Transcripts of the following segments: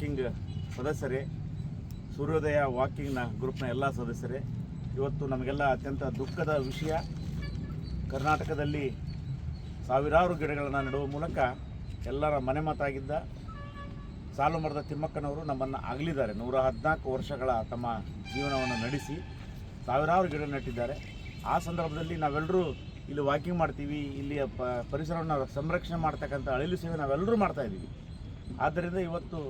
Walking ಸದಸ್ಯರೇ, ಸೂರ್ಯೋದಯ ವಾಕಿಂಗ್ನ ಗ್ರೂಪ್ನ ಎಲ್ಲ ಸದಸ್ಯರೇ, ಇವತ್ತು ನಮಗೆಲ್ಲ ಅತ್ಯಂತ ದುಃಖದ ವಿಷಯ. ಕರ್ನಾಟಕದಲ್ಲಿ ಸಾವಿರಾರು ಗಿಡಗಳನ್ನು ನೆಡುವ ಮೂಲಕ ಎಲ್ಲರ ಮನೆ ಮಾತಾಗಿದ್ದ ಸಾಲುಮರದ ತಿಮ್ಮಕ್ಕನವರು ನಮ್ಮನ್ನು ಅಗಲಿದ್ದಾರೆ. 114 ವರ್ಷಗಳ ತಮ್ಮ ಜೀವನವನ್ನು ನಡೆಸಿ ಸಾವಿರಾರು ಗಿಡ ನೆಟ್ಟಿದ್ದಾರೆ. ಆ ಸಂದರ್ಭದಲ್ಲಿ ನಾವೆಲ್ಲರೂ ಇಲ್ಲಿ ವಾಕಿಂಗ್ ಮಾಡ್ತೀವಿ, ಇಲ್ಲಿಯ ಪರಿಸರವನ್ನು ಸಂರಕ್ಷಣೆ ಮಾಡ್ತಕ್ಕಂಥ ಅಳಿಲು ಸೇವೆ ನಾವೆಲ್ಲರೂ ಮಾಡ್ತಾಯಿದ್ದೀವಿ. ಆದ್ದರಿಂದ ಇವತ್ತು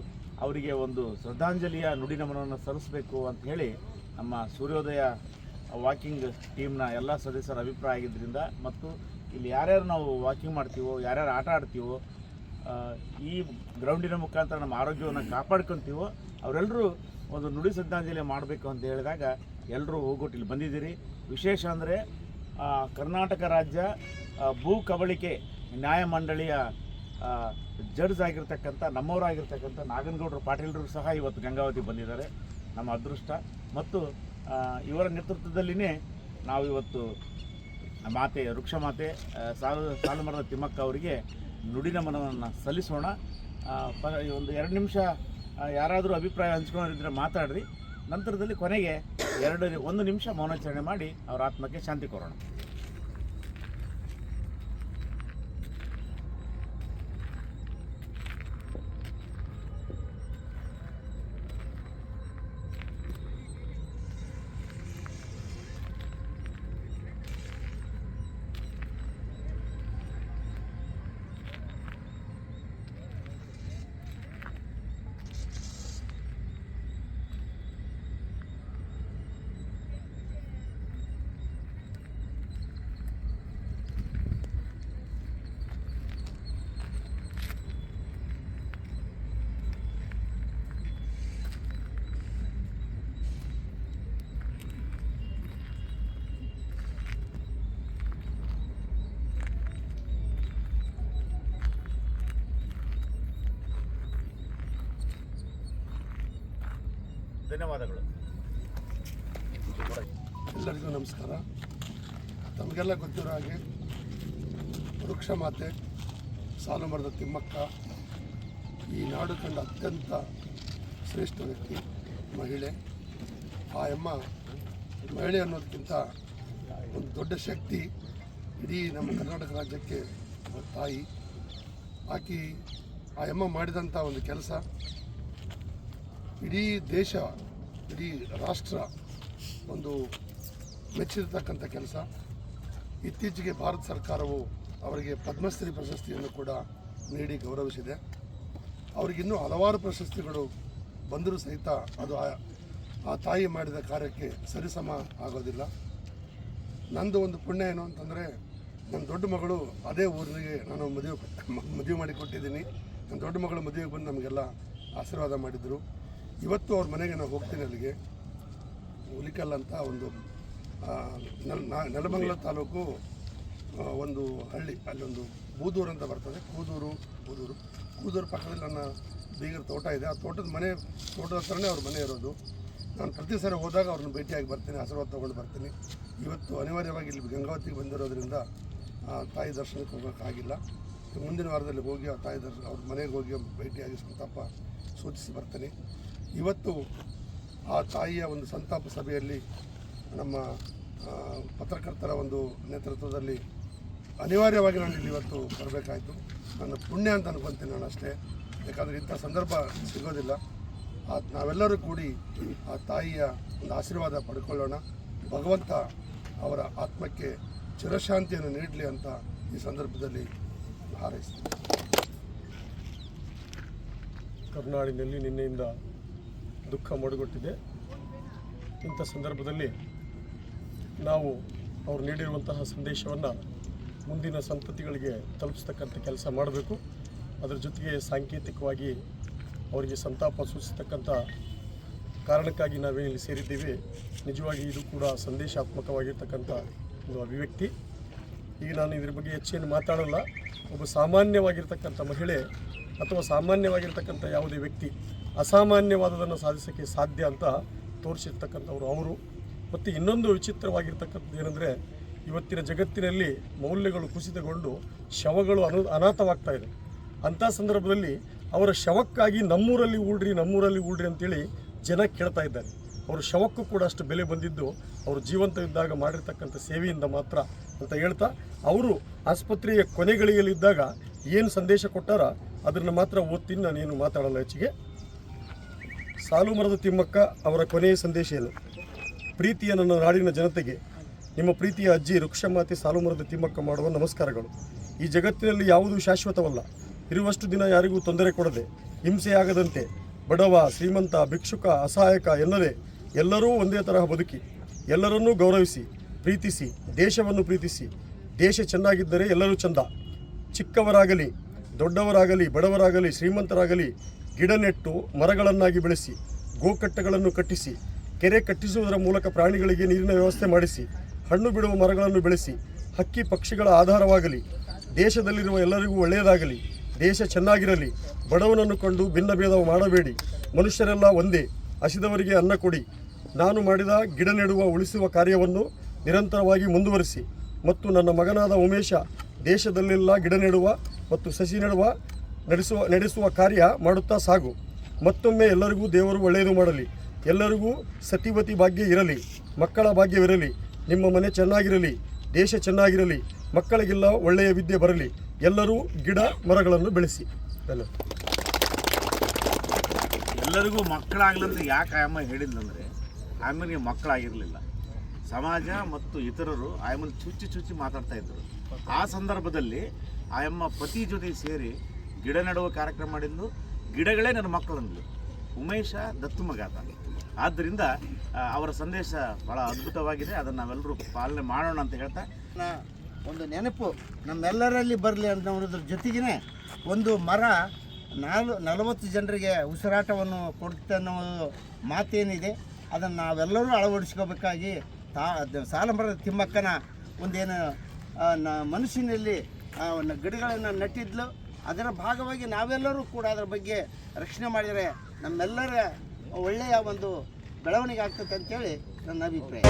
ಅವರಿಗೆ ಒಂದು ಶ್ರದ್ಧಾಂಜಲಿಯ ನುಡಿ ನಮನವನ್ನು ಸಲ್ಲಿಸಬೇಕು ಅಂತ ಹೇಳಿ ನಮ್ಮ ಸೂರ್ಯೋದಯ ವಾಕಿಂಗ್ ಟೀಮ್ನ ಎಲ್ಲ ಸದಸ್ಯರ ಅಭಿಪ್ರಾಯ ಆಗಿದ್ದರಿಂದ, ಮತ್ತು ಇಲ್ಲಿ ಯಾರ್ಯಾರು ನಾವು ವಾಕಿಂಗ್ ಮಾಡ್ತೀವೋ, ಯಾರ್ಯಾರು ಆಟ ಆಡ್ತೀವೋ, ಈ ಗ್ರೌಂಡಿನ ಮುಖಾಂತರ ನಮ್ಮ ಆರೋಗ್ಯವನ್ನು ಕಾಪಾಡ್ಕೊತೀವೋ ಅವರೆಲ್ಲರೂ ಒಂದು ನುಡಿ ಶ್ರದ್ಧಾಂಜಲಿ ಮಾಡಬೇಕು ಅಂತ ಹೇಳಿದಾಗ ಎಲ್ಲರೂ ಹೋಗೋಟಿಲ್ಲಿ ಬಂದಿದ್ದೀರಿ. ವಿಶೇಷ ಅಂದರೆ ಕರ್ನಾಟಕ ರಾಜ್ಯ ಭೂ ಕಬಳಿಕೆ ನ್ಯಾಯಮಂಡಳಿಯ ಜಡ್ಜ್ ಆಗಿರ್ತಕ್ಕಂಥ ನಮ್ಮವರಾಗಿರ್ತಕ್ಕಂಥ ನಾಗನಗೌಡರು ಪಾಟೀಲರು ಸಹ ಇವತ್ತು ಗಂಗಾವತಿ ಬಂದಿದ್ದಾರೆ. ನಮ್ಮ ಅದೃಷ್ಟ. ಮತ್ತು ಇವರ ನೇತೃತ್ವದಲ್ಲಿಯೇ ನಾವು ಇವತ್ತು ಮಾತೆ ವೃಕ್ಷ ಮಾತೆ ಸಾಲುಮರದ ತಿಮ್ಮಕ್ಕ ಅವರಿಗೆ ನುಡಿ ನಮನವನ್ನು ಸಲ್ಲಿಸೋಣ. ಒಂದು 2 ನಿಮಿಷ ಯಾರಾದರೂ ಅಭಿಪ್ರಾಯ ಹಂಚ್ಕೊಂಡಿದ್ರೆ ಮಾತಾಡ್ರಿ. ನಂತರದಲ್ಲಿ ಕೊನೆಗೆ 1 ನಿಮಿಷ ಮೌನಾಚರಣೆ ಮಾಡಿ ಅವರ ಆತ್ಮಕ್ಕೆ ಶಾಂತಿ ಕೋರೋಣ. ಧನ್ಯವಾದಗಳು. ಎಲ್ಲರಿಗೂ ನಮಸ್ಕಾರ. ತಮಗೆಲ್ಲ ಗೊತ್ತಿರೋ ಹಾಗೆ ವೃಕ್ಷ ಮಾತೆ ಸಾಲುಮರದ ತಿಮ್ಮಕ್ಕ ಈ ನಾಡು ಕಂಡ ಅತ್ಯಂತ ಶ್ರೇಷ್ಠ ವ್ಯಕ್ತಿ, ಮಹಿಳೆ. ಆ ಮಹಿಳೆ ಅನ್ನೋದಕ್ಕಿಂತ ಒಂದು ದೊಡ್ಡ ಶಕ್ತಿ ಇಡೀ ನಮ್ಮ ಕರ್ನಾಟಕ ರಾಜ್ಯಕ್ಕೆ ತಾಯಿ. ಆ ಮಾಡಿದಂಥ ಒಂದು ಕೆಲಸ ಇಡೀ ದೇಶ, ಇಡೀ ರಾಷ್ಟ್ರ ಒಂದು ಮೆಚ್ಚಿರತಕ್ಕಂಥ ಕೆಲಸ. ಇತ್ತೀಚೆಗೆ ಭಾರತ ಸರ್ಕಾರವು ಅವರಿಗೆ ಪದ್ಮಶ್ರೀ ಪ್ರಶಸ್ತಿಯನ್ನು ಕೂಡ ನೀಡಿ ಗೌರವಿಸಿದೆ. ಅವರಿಗಿನ್ನೂ ಹಲವಾರು ಪ್ರಶಸ್ತಿಗಳು ಬಂದರೂ ಸಹಿತ ಅದು ಆ ತಾಯಿ ಮಾಡಿದ ಕಾರ್ಯಕ್ಕೆ ಸರಿಸಮ ಆಗೋದಿಲ್ಲ. ನಂದು ಒಂದು ಪುಣ್ಯ ಏನು ಅಂತಂದರೆ, ನನ್ನ ದೊಡ್ಡ ಮಗಳು ಅದೇ ಊರಿಗೆ ನಾನು ಮದುವೆ ಮಾಡಿಕೊಟ್ಟಿದ್ದೀನಿ. ನನ್ನ ದೊಡ್ಡ ಮಗಳು ಮದುವೆಗೆ ಬಂದು ನಮಗೆಲ್ಲ ಆಶೀರ್ವಾದ ಮಾಡಿದರು. ಇವತ್ತು ಅವ್ರ ಮನೆಗೆ ನಾನು ಹೋಗ್ತೀನಿ. ಅಲ್ಲಿಗೆ ಹುಲಿಕಲ್ ಅಂತ ಒಂದು ನೆಲಮಂಗಲ ತಾಲೂಕು ಒಂದು ಹಳ್ಳಿ, ಅಲ್ಲೊಂದು ಬೂದೂರು ಅಂತ ಬರ್ತದೆ. ಕೂದೂರು ಪಕ್ಕದಲ್ಲಿ ನನ್ನ ಬೀಗರ ತೋಟ ಇದೆ. ಆ ತೋಟದ ಹತ್ರನೇ ಅವ್ರ ಮನೆ ಇರೋದು. ನಾನು ಪ್ರತಿ ಸರಿ ಹೋದಾಗ ಅವ್ರನ್ನ ಭೇಟಿಯಾಗಿ ಬರ್ತೀನಿ, ಆಶೀರ್ವಾದ ತೊಗೊಂಡು ಬರ್ತೀನಿ. ಇವತ್ತು ಅನಿವಾರ್ಯವಾಗಿ ಇಲ್ಲಿ ಗಂಗಾವತಿಗೆ ಬಂದಿರೋದ್ರಿಂದ ತಾಯಿ ದರ್ಶನಕ್ಕೆ ಹೋಗೋಕ್ಕಾಗಿಲ್ಲ. ಮುಂದಿನ ವಾರದಲ್ಲಿ ಹೋಗಿ ಆ ತಾಯಿ ಅವ್ರ ಮನೆಗೆ ಹೋಗಿ ಭೇಟಿಯಾಗಿ ಸಂತಾಪ ಸೂಚಿಸಿ ಬರ್ತೀನಿ. ಇವತ್ತು ಆ ತಾಯಿಯ ಒಂದು ಸಂತಾಪ ಸಭೆಯಲ್ಲಿ ನಮ್ಮ ಪತ್ರಕರ್ತರ ಒಂದು ನೇತೃತ್ವದಲ್ಲಿ ಅನಿವಾರ್ಯವಾಗಿ ನಾನು ಇಲ್ಲಿ ಇವತ್ತು ಬರಬೇಕಾಯಿತು. ನನ್ನ ಪುಣ್ಯ ಅಂತ ಅನ್ಕೊತೀನಿ ನಾನು ಅಷ್ಟೇ. ಯಾಕಂದರೆ ಇಂಥ ಸಂದರ್ಭ ಸಿಗೋದಿಲ್ಲ. ನಾವೆಲ್ಲರೂ ಕೂಡಿ ಆ ತಾಯಿಯ ಒಂದು ಆಶೀರ್ವಾದ ಪಡ್ಕೊಳ್ಳೋಣ. ಭಗವಂತ ಅವರ ಆತ್ಮಕ್ಕೆ ಚಿರಶಾಂತಿಯನ್ನು ನೀಡಲಿ ಅಂತ ಈ ಸಂದರ್ಭದಲ್ಲಿ ಹಾರೈಸ್ತೀನಿ. ಕರ್ನಾಡಿನಲ್ಲಿ ನಿನ್ನೆಯಿಂದ ದುಃಖ ಮಡುಗಟ್ಟಿದೆ. ಇಂಥ ಸಂದರ್ಭದಲ್ಲಿ ನಾವು ಅವರು ನೀಡಿರುವಂತಹ ಸಂದೇಶವನ್ನು ಮುಂದಿನ ಸಂತತಿಗಳಿಗೆ ತಲುಪಿಸ್ತಕ್ಕಂಥ ಕೆಲಸ ಮಾಡಬೇಕು. ಅದರ ಜೊತೆಗೆ ಸಾಂಕೇತಿಕವಾಗಿ ಅವರಿಗೆ ಸಂತಾಪ ಸೂಚಿಸ್ತಕ್ಕಂಥ ಕಾರಣಕ್ಕಾಗಿ ನಾವೇ ಇಲ್ಲಿ ಸೇರಿದ್ದೀವಿ. ನಿಜವಾಗಿ ಇದು ಕೂಡ ಸಂದೇಶಾತ್ಮಕವಾಗಿರ್ತಕ್ಕಂಥ ಒಂದು ಅಭಿವ್ಯಕ್ತಿ. ಈಗ ನಾನು ಇದ್ರ ಬಗ್ಗೆ ಹೆಚ್ಚೇನು ಮಾತಾಡೋಲ್ಲ. ಒಬ್ಬ ಸಾಮಾನ್ಯವಾಗಿರ್ತಕ್ಕಂಥ ಮಹಿಳೆ ಅಥವಾ ಸಾಮಾನ್ಯವಾಗಿರ್ತಕ್ಕಂಥ ಯಾವುದೇ ವ್ಯಕ್ತಿ ಅಸಾಮಾನ್ಯವಾದದನ್ನು ಸಾಧಿಸೋಕ್ಕೆ ಸಾಧ್ಯ ಅಂತ ತೋರಿಸಿರ್ತಕ್ಕಂಥವ್ರು ಅವರು. ಮತ್ತು ಇನ್ನೊಂದು ವಿಚಿತ್ರವಾಗಿರ್ತಕ್ಕಂಥದ್ದು ಏನಂದರೆ, ಇವತ್ತಿನ ಜಗತ್ತಿನಲ್ಲಿ ಮೌಲ್ಯಗಳು ಕುಸಿತಗೊಂಡು ಶವಗಳು ಅನಾಥವಾಗ್ತಾ ಇದೆ. ಅಂಥ ಸಂದರ್ಭದಲ್ಲಿ ಅವರ ಶವಕ್ಕಾಗಿ ನಮ್ಮೂರಲ್ಲಿ ಉಳ್ರಿ ಅಂತೇಳಿ ಜನ ಕೇಳ್ತಾ ಇದ್ದಾರೆ. ಅವರ ಶವಕ್ಕೂ ಕೂಡ ಅಷ್ಟು ಬೆಲೆ ಬಂದಿದ್ದು ಅವರು ಜೀವಂತ ಇದ್ದಾಗ ಮಾಡಿರ್ತಕ್ಕಂಥ ಸೇವೆಯಿಂದ ಮಾತ್ರ ಅಂತ ಹೇಳ್ತಾ, ಅವರು ಆಸ್ಪತ್ರೆಯ ಕೊನೆಗಳಿಗೆಲ್ಲಿದ್ದಾಗ ಏನು ಸಂದೇಶ ಕೊಟ್ಟಾರ ಅದನ್ನು ಮಾತ್ರ ಓದ್ತೀನಿ, ನಾನೇನು ಮಾತಾಡಲ್ಲ ಹೆಚ್ಚಿಗೆ. ಸಾಲುಮರದ ತಿಮ್ಮಕ್ಕ ಅವರ ಕೊನೆಯ ಸಂದೇಶ ಏನು? ಪ್ರೀತಿಯ ನನ್ನ ನಾಡಿನ ಜನತೆಗೆ ನಿಮ್ಮ ಪ್ರೀತಿಯ ಅಜ್ಜಿ ವೃಕ್ಷಮಾತೆ ಸಾಲುಮರದ ತಿಮ್ಮಕ್ಕ ಮಾಡುವ ನಮಸ್ಕಾರಗಳು. ಈ ಜಗತ್ತಿನಲ್ಲಿ ಯಾವುದೂ ಶಾಶ್ವತವಲ್ಲ. ಇರುವಷ್ಟು ದಿನ ಯಾರಿಗೂ ತೊಂದರೆ ಕೊಡದೆ, ಹಿಂಸೆಯಾಗದಂತೆ ಬಡವ ಶ್ರೀಮಂತ ಭಿಕ್ಷುಕ ಅಸಹಾಯಕ ಎನ್ನದೆ ಎಲ್ಲರೂ ಒಂದೇ ತರಹ ಬದುಕಿ, ಎಲ್ಲರನ್ನೂ ಗೌರವಿಸಿ ಪ್ರೀತಿಸಿ, ದೇಶವನ್ನು ಪ್ರೀತಿಸಿ. ದೇಶ ಚೆನ್ನಾಗಿದ್ದರೆ ಎಲ್ಲರೂ ಚಂದ. ಚಿಕ್ಕವರಾಗಲಿ ದೊಡ್ಡವರಾಗಲಿ ಬಡವರಾಗಲಿ ಶ್ರೀಮಂತರಾಗಲಿ ಗಿಡ ನೆಟ್ಟು ಮರಗಳನ್ನಾಗಿ ಬೆಳೆಸಿ, ಗೋಕಟ್ಟೆಗಳನ್ನು ಕಟ್ಟಿಸಿ, ಕೆರೆ ಕಟ್ಟಿಸುವುದರ ಮೂಲಕ ಪ್ರಾಣಿಗಳಿಗೆ ನೀರಿನ ವ್ಯವಸ್ಥೆ ಮಾಡಿಸಿ, ಹಣ್ಣು ಬಿಡುವ ಮರಗಳನ್ನು ಬೆಳೆಸಿ, ಹಕ್ಕಿ ಪಕ್ಷಿಗಳ ಆಧಾರವಾಗಲಿ. ದೇಶದಲ್ಲಿರುವ ಎಲ್ಲರಿಗೂ ಒಳ್ಳೆಯದಾಗಲಿ. ದೇಶ ಚೆನ್ನಾಗಿರಲಿ. ಬಡವನನ್ನು ಕಂಡು ಭಿನ್ನ ಭೇದ ಮಾಡಬೇಡಿ. ಮನುಷ್ಯರೆಲ್ಲ ಒಂದೇ. ಹಸಿದವರಿಗೆ ಅನ್ನ ಕೊಡಿ. ನಾನು ಮಾಡಿದ ಗಿಡ ನೆಡುವ ಉಳಿಸುವ ಕಾರ್ಯವನ್ನು ನಿರಂತರವಾಗಿ ಮುಂದುವರಿಸಿ ಮತ್ತು ನನ್ನ ಮಗನಾದ ಉಮೇಶ ದೇಶದಲ್ಲೆಲ್ಲ ಗಿಡ ನೆಡುವ ಮತ್ತು ಸಸಿ ನಡೆಸುವ ಕಾರ್ಯ ಮಾಡುತ್ತಾ ಸಾಗು. ಮತ್ತೊಮ್ಮೆ ಎಲ್ಲರಿಗೂ ದೇವರು ಒಳ್ಳೆಯದು ಮಾಡಲಿ. ಎಲ್ಲರಿಗೂ ಸತಿವತಿ ಭಾಗ್ಯ ಇರಲಿ, ಮಕ್ಕಳ ಭಾಗ್ಯವಿರಲಿ. ನಿಮ್ಮ ಮನೆ ಚೆನ್ನಾಗಿರಲಿ, ದೇಶ ಚೆನ್ನಾಗಿರಲಿ, ಮಕ್ಕಳಿಗೆಲ್ಲ ಒಳ್ಳೆಯ ವಿದ್ಯೆ ಬರಲಿ. ಎಲ್ಲರೂ ಗಿಡ ಮರಗಳನ್ನು ಬೆಳೆಸಿ. ಎಲ್ಲರಿಗೂ ಮಕ್ಕಳಾಗ್ಲಂತ ಯಾಕೆ ಆಯಮ್ಮ ಹೇಳಿದ್ಲಂದರೆ, ಆಯಮ್ಮನಿಗೆ ಮಕ್ಕಳಾಗಿರಲಿಲ್ಲ. ಸಮಾಜ ಮತ್ತು ಇತರರು ಆಯಮ್ಮನ ಚುಚ್ಚಿ ಮಾತಾಡ್ತಾ ಇದ್ದರು. ಆ ಸಂದರ್ಭದಲ್ಲಿ ಆಯಮ್ಮ ಪತಿ ಜೊತೆ ಸೇರಿ ಗಿಡ ನೆಡುವ ಕಾರ್ಯಕ್ರಮ ಮಾಡಿದ್ದು. ಗಿಡಗಳೇ ನನ್ನ ಮಕ್ಕಳಂದ್ಲು. ಉಮೇಶ ದತ್ತು ಮಗ ಆತ. ಆದ್ದರಿಂದ ಅವರ ಸಂದೇಶ ಭಾಳ ಅದ್ಭುತವಾಗಿದೆ. ಅದನ್ನು ನಾವೆಲ್ಲರೂ ಪಾಲನೆ ಮಾಡೋಣ ಅಂತ ಹೇಳ್ತಾ, ಒಂದು ನೆನಪು ನಮ್ಮೆಲ್ಲರಲ್ಲಿ ಬರಲಿ ಅನ್ನೋದ್ರ ಜೊತೆಗೇ ಒಂದು ಮರ 40 ಜನರಿಗೆ ಉಸಿರಾಟವನ್ನು ಕೊಡುತ್ತೆ ಅನ್ನೋ ಮಾತೇನಿದೆ, ಅದನ್ನು ನಾವೆಲ್ಲರೂ ಅಳವಡಿಸ್ಕೋಬೇಕಾಗಿ ಸಾಲುಮರದ ತಿಮ್ಮಕ್ಕನ ಒಂದೇನು ಮನಸ್ಸಿನಲ್ಲಿ ಗಿಡಗಳನ್ನು ನಟ್ಟಿದ್ಲು. ಅದರ ಭಾಗವಾಗಿ ನಾವೆಲ್ಲರೂ ಕೂಡ ಅದರ ಬಗ್ಗೆ ರಕ್ಷಣೆ ಮಾಡಿದರೆ ನಮ್ಮೆಲ್ಲರ ಒಳ್ಳೆಯ ಒಂದು ಬೆಳವಣಿಗೆ ಆಗ್ತದೆ ಅಂತೇಳಿ ನನ್ನ ಅಭಿಪ್ರಾಯ.